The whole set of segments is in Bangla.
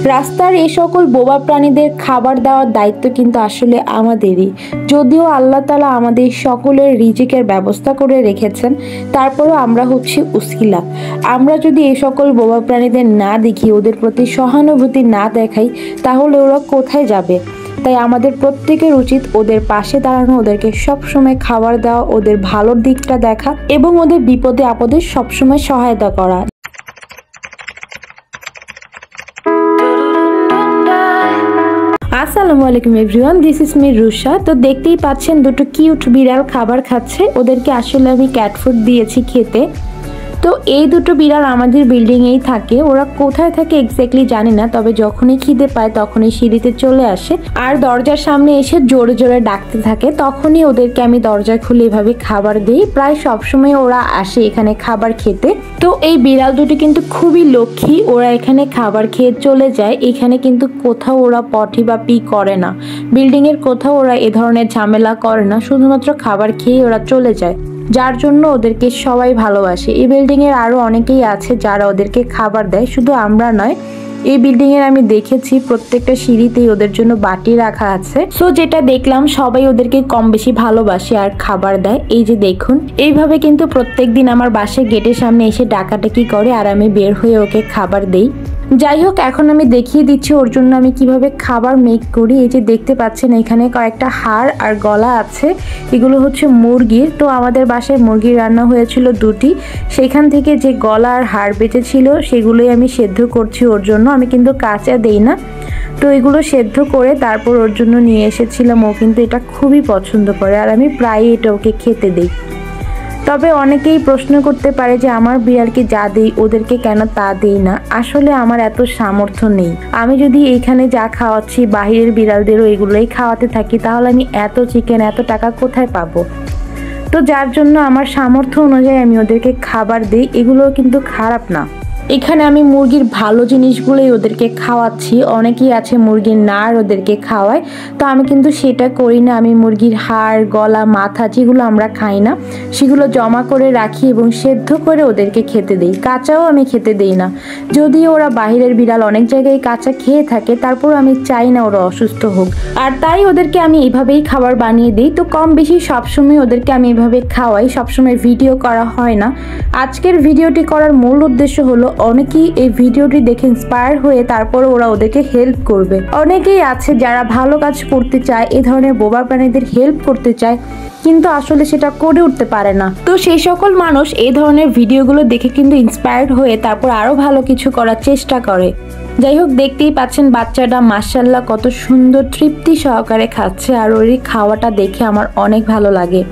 রাস্তার এই সকল বোবা প্রাণীদের খাবার দেওয়ার দায়িত্ব কিন্তু আসলে আমাদেরই। যদিও আল্লাহ তাআলা আমাদের সকলের রিজিকের ব্যবস্থা করে রেখেছেন, তারপরেও আমরা হচ্ছি উসিলা। আমরা যদি এই সকল বোবা প্রাণীদের না দেখি, ওদের প্রতি সহানুভূতি না দেখাই, তাহলে ওরা কোথায় যাবে? তাই আমাদের প্রত্যেকের উচিত ওদের পাশে দাঁড়ানো, ওদেরকে সবসময় খাবার দেওয়া, ওদের ভালোর দিকটা দেখা এবং ওদের বিপদে আপদে সবসময় সহায়তা করা। আসসালামু আলাইকুম everyone, this is me Rusha. তো দেখতেই পাচ্ছেন দুটো কিউট বিড়াল খাবার খাচ্ছে। ওদেরকে আসলে আমি ক্যাট ফুড দিয়েছি খেতে। তো এই দুটো বিড়াল আমাদের বিল্ডিংয়েই থাকে। ওরা কোথায় থাকে এক্স্যাক্টলি জানি না, তবে যখনই খিদে পায় তখনই সিঁড়িতে চলে আসে আর দরজার সামনে এসে জোরে জোরে ডাকতে থাকে। তখনই ওদেরকে আমি দরজা খুলে এভাবে খাবার দিই। প্রায় সবসময় ওরা আসে এখানে খাবার খেতে। তো এই বিড়াল দুটি কিন্তু খুবই লক্ষ্মী। ওরা এখানে খাবার খেয়ে চলে যায়। এখানে কিন্তু কোথাও ওরা পটি বা পি করে না। বিল্ডিংয়ের কোথাও ওরা এ ধরনের ঝামেলা করে না, শুধুমাত্র খাবার খেয়ে ওরা চলে যায়, যার জন্য ওদেরকে সবাই ভালোবাসে। এই বিল্ডিংয়ের আরও অনেকেই আছে যারা ওদেরকে খাবার দেয়, শুধু আমরা নয়। এই বিল্ডিংয়ের আমি দেখেছি প্রত্যেকটা সিঁড়িতেই ওদের জন্য বাটি রাখা আছে। সো যেটা দেখলাম, সবাই ওদেরকে কম বেশি ভালোবাসে আর খাবার দেয়। এই যে দেখুন, এইভাবে কিন্তু প্রত্যেকদিন আমার বাসায় গেটের সামনে এসে ডাকাডাকি করে আর আমি বের হয়ে ওকে খাবার দেই। যাই হোক, এখন আমি দেখিয়ে দিচ্ছি ওর জন্য আমি কিভাবে খাবার মেক করি। এই যে দেখতে পাচ্ছেন, এখানে কয়েকটা হাড় আর গলা আছে, এগুলো হচ্ছে মুরগির। তো আমাদের বাসায় মুরগি রান্না হয়েছিল দুটি, সেখান থেকে যে গলা আর হাড় বেঁচেছিল সেগুলোই আমি সেদ্ধ করছি ওর জন্য। আমি কিন্তু কাঁচা দেই না। তো এগুলো সেদ্ধ করে তারপর ওর জন্য নিয়ে এসেছিলাম। ও কিন্তু এটা খুবই পছন্দ করে আর আমি প্রায়ই এটা ওকে খেতে দিই। তবে অনেকেই প্রশ্ন করতে পারে যে আমার বিড়ালকে যা দিই ওদেরকে কেন তা দিই না। আসলে আমার এত সামর্থ্য নেই। আমি যদি এইখানে যা খাওয়াচ্ছি বাহিরের বিড়ালদেরও এগুলোই খাওয়াতে থাকি, তাহলে আমি এত চিকেন, এত টাকা কোথায় পাবো? তো যার জন্য আমার সামর্থ্য অনুযায়ী আমি ওদেরকে খাবার দিই। এগুলো কিন্তু খারাপ না। এখানে আমি মুরগির ভালো জিনিসগুলোই ওদেরকে খাওয়াচ্ছি। অনেকেই আছে মুরগির নাড় ওদেরকে খাওয়ায়, তো আমি কিন্তু সেটা করি না। আমি মুরগির হাড়, গলা, মাথা যেগুলো আমরা খাই না সেগুলো জমা করে রাখি এবং সেদ্ধ করে ওদেরকে খেতে দিই। কাঁচাও আমি খেতে দিই না। যদিও ওরা বাহিরের বিড়াল অনেক জায়গায় কাঁচা খেয়ে থাকে, তারপর আমি চাই না ওরা অসুস্থ হোক, আর তাই ওদেরকে আমি এইভাবেই খাবার বানিয়ে দিই। তো কম বেশি সবসময় ওদেরকে আমি এইভাবে খাওয়াই। সবসময় ভিডিও করা হয় না। আজকের ভিডিওটি করার মূল উদ্দেশ্য হলো, অনেকেই এই ভিডিওটি দেখে ইন্সপায়ার হয়ে তারপরে ওরা ওদেরকে হেল্প করবে। অনেকেই আছে যারা ভালো কাজ করতে চায়, এই ধরনের বোবা প্রাণীদের হেল্প করতে চায়, কিন্তু আসলে সেটা করে উঠতে পারে না। তো সেই সকল মানুষ এই ধরনের ভিডিওগুলো দেখে কিন্তু ইন্সপায়ার্ড হয়ে তারপর আরো ভালো কিছু করার চেষ্টা করে। যাই হোক, দেখতেই পাচ্ছেন বাচ্চাটা মাশাআল্লাহ কত সুন্দর তৃপ্তি সহকারে খাচ্ছে, আর ওর খাওয়াটা দেখে আমার অনেক ভালো লাগে।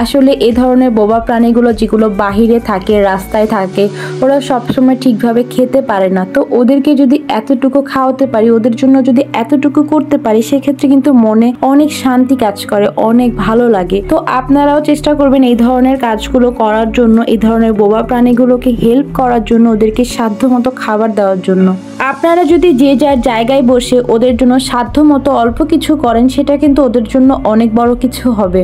আসলে এই ধরনের বোবা প্রাণীগুলো যেগুলো বাহিরে থাকে, রাস্তায় থাকে, ওরা সবসময় ঠিকভাবে খেতে পারে না। তো ওদেরকে যদি এতটুকু খাওয়াতে পারি, ওদের জন্য যদি এতটুকু করতে পারি, সেক্ষেত্রে কিন্তু মনে অনেক শান্তি কাজ করে, অনেক ভালো লাগে। তো আপনারাও চেষ্টা করবেন এই ধরনের কাজগুলো করার জন্য, এই ধরনের বোবা প্রাণীগুলোকে হেল্প করার জন্য, ওদেরকে সাধ্যমতো খাবার দেওয়ার জন্য। আপনারা যদি যে যার জায়গায় বসে ওদের জন্য সাধ্যমতো অল্প কিছু করেন, সেটা কিন্তু ওদের জন্য অনেক বড় কিছু হবে।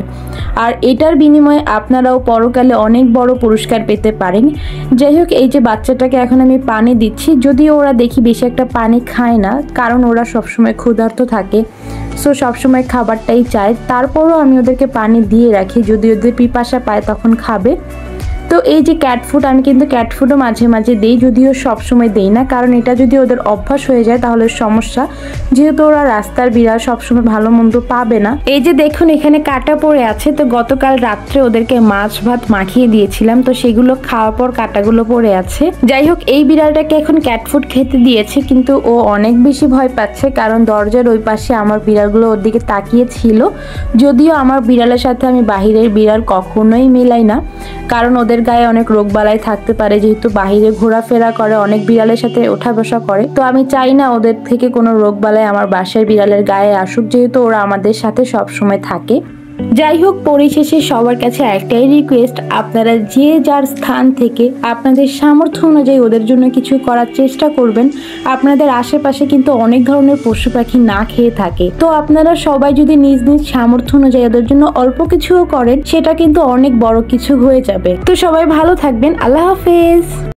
আর এটার বিনিময়ে আপনারাও পরকালে অনেক বড় পুরস্কার পেতে পারেন। যাই হোক, এই যে বাচ্চাটাকে এখন আমি পানি দিচ্ছি। যদিও ওরা দেখি বেশি একটা পানি খায় না, কারণ ওরা সবসময় ক্ষুধার্ত থাকে, সো সবসময় খাবারটাই চায়। তারপরও আমি ওদেরকে পানি দিয়ে রাখি, যদি ওদের পিপাসা পায় তখন খাবে। তো এই যে ক্যাট ফুড, আমি কিন্তু ক্যাট ফুডও মাঝে মাঝে দিই, যদিও সবসময় দেই না, কারণ এটা যদি ওদের অভ্যাস হয়ে যায় তাহলে সমস্যা। যেহেতু ওরা রাস্তার বিড়াল, সবসময় ভালো মন্দ পাবে না। এই যে দেখুন, এখানে কাটা পড়ে আছে। তো গতকাল রাত্রে ওদেরকে মাছ ভাত মাখিয়ে দিয়েছিলাম, তো সেগুলো খাওয়ার পর কাটাগুলো পড়ে আছে। যাই হোক, এই বিড়ালটাকে এখন ক্যাট ফুড খেতে দিয়েছে, কিন্তু ও অনেক বেশি ভয় পাচ্ছে, কারণ দরজার ওই পাশে আমার বিড়ালগুলো ওর দিকে তাকিয়ে ছিল। যদিও আমার বিড়ালের সাথে আমি বাহিরের বিড়াল কখনোই মেলাই না, কারণ ওদের গায়ে অনেক রোগবালাই থাকতে পারে। যেহেতু বাহিরে ঘোরাফেরা করে, অনেক বিড়ালের সাথে ওঠা বসা করে, তো আমি চাই না ওদের থেকে কোনো রোগবালাই আমার বাসার বিড়ালের গায়ে আসুক, যেহেতু ওরা আমাদের সাথে সব সময় থাকে। যাই হোক, পরিশেষে সবার কাছে একটাই রিকোয়েস্ট, আপনারা যে যার স্থান থেকে আপনাদের সামর্থ্য অনুযায়ী ওদের জন্য কিছু করার চেষ্টা করবেন। আপনাদের আশেপাশে কিন্তু অনেক ধরনের পশু পাখি না খেয়ে থাকে, তো আপনারা সবাই যদি নিজ নিজ সামর্থ্য অনুযায়ী ওদের জন্য অল্প কিছুও করেন, সেটা কিন্তু অনেক বড় কিছু হয়ে যাবে। তো সবাই ভালো থাকবেন। আল্লাহ হাফেজ।